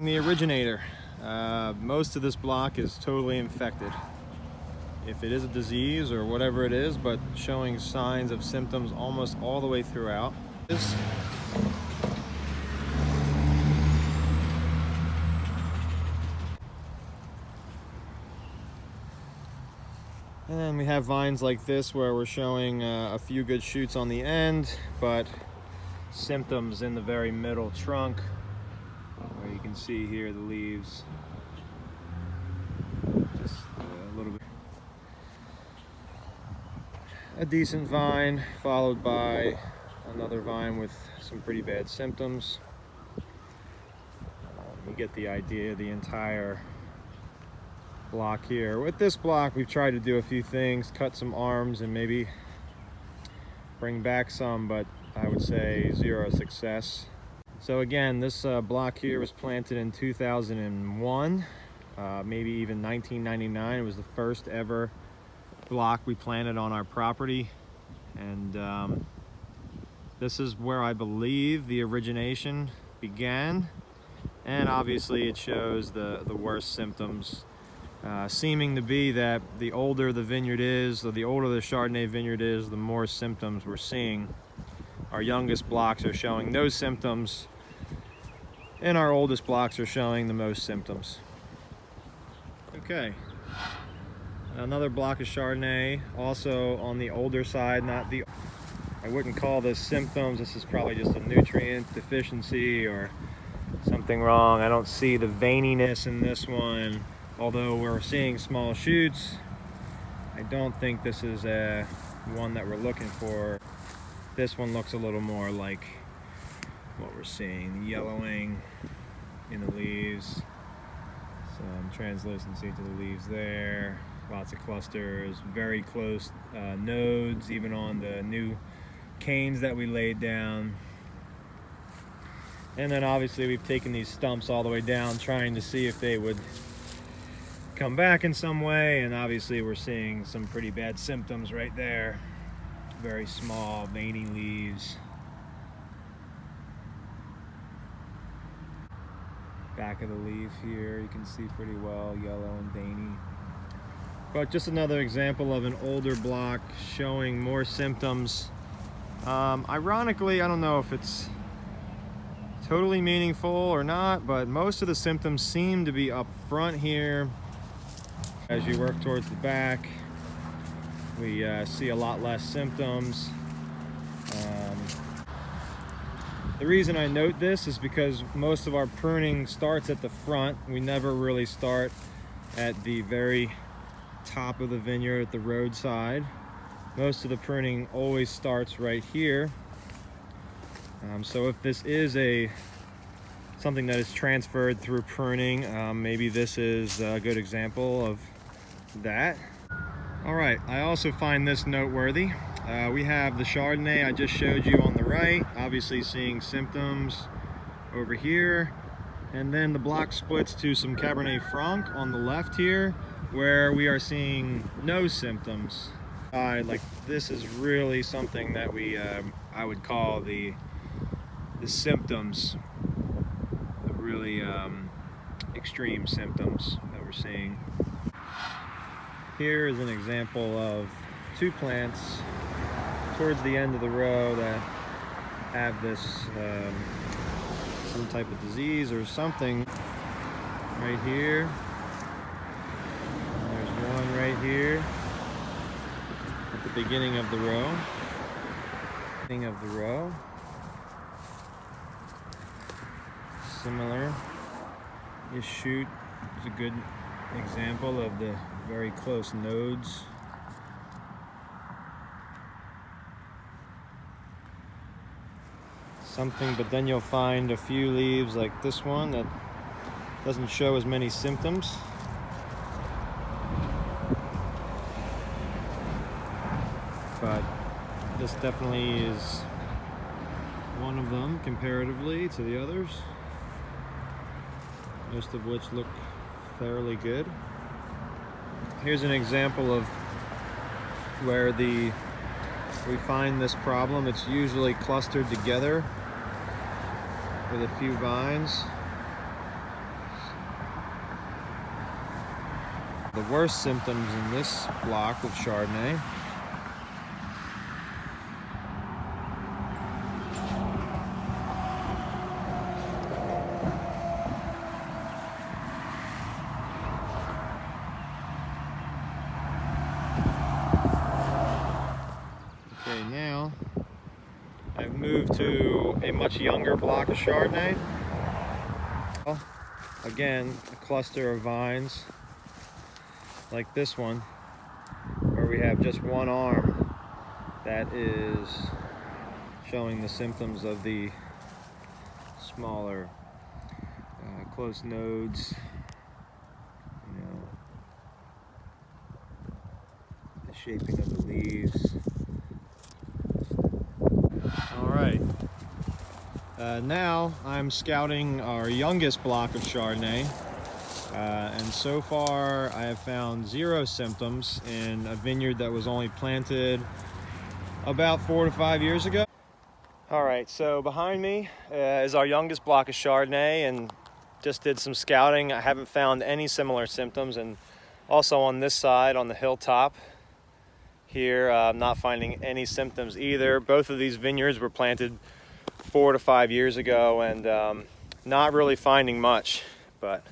The originator. Most of this block is totally infected. If it is a disease or whatever it is, but showing signs of symptoms almost all the way throughout. And then we have vines like this where we're showing a few good shoots on the end, but symptoms in the very middle trunk, where you can see here the leaves. Just a little bit. A decent vine followed by another vine with some pretty bad symptoms. You get the idea, the entire block here. With this block, we've tried to do a few things, cut some arms and maybe bring back some, but I would say zero success. So again, this block here was planted in 2001, maybe even 1999. It was the first ever block we planted on our property, and this is where I believe the origination began, and obviously it shows the worst symptoms, seeming to be that the older the vineyard is, or the older the Chardonnay vineyard is, the more symptoms we're seeing. Our youngest blocks are showing no symptoms, and our oldest blocks are showing the most symptoms. Okay. Another block of Chardonnay, also on the older side, I wouldn't call this symptoms. This is probably just a nutrient deficiency or something wrong. I don't see the veininess in this one, although we're seeing small shoots. I don't think this is one that we're looking for. This one looks a little more like what we're seeing, the yellowing in the leaves, some translucency to the leaves there. Lots of clusters, very close nodes, even on the new canes that we laid down. And then obviously we've taken these stumps all the way down, trying to see if they would come back in some way, and obviously we're seeing some pretty bad symptoms right there. Very small, veiny leaves. Back of the leaf here, you can see pretty well, yellow and veiny. But just another example of an older block showing more symptoms. Ironically, I don't know if it's totally meaningful or not, but most of the symptoms seem to be up front here. As you work towards the back, we see a lot less symptoms. The reason I note this is because most of our pruning starts at the front. We never really start at the very top of the vineyard at the roadside. Most of the pruning always starts right here. So if this is something that is transferred through pruning, maybe this is a good example of that. All right, I also find this noteworthy. We have the Chardonnay I just showed you on the right, obviously seeing symptoms over here. And then the block splits to some Cabernet Franc on the left here, where we are seeing no symptoms. Like this is really something that I would call the symptoms, the really extreme symptoms that we're seeing. Here is an example of two plants towards the end of the row that have this some type of disease or something right here. And there's one right here at the beginning of the row. Similar. This shoot is a good example of the very close nodes. But then you'll find a few leaves like this one that doesn't show as many symptoms. But this definitely is one of them comparatively to the others, most of which look fairly good. Here's an example of where we find this problem. It's usually clustered together with a few vines. The worst symptoms in this block of Chardonnay. Okay, now I've moved to a much younger block of Chardonnay. Again, a cluster of vines like this one, where we have just one arm that is showing the symptoms of the smaller close nodes, you know, the shaping of the leaves. All right, now I'm scouting our youngest block of Chardonnay, and so far I have found 0 symptoms in a vineyard that was only planted about 4 to 5 years ago. All right, so behind me is our youngest block of Chardonnay, and just did some scouting. I haven't found any similar symptoms, and also on this side, on the hilltop here, I'm not finding any symptoms either. Both of these vineyards were planted 4 to 5 years ago, and not really finding much, but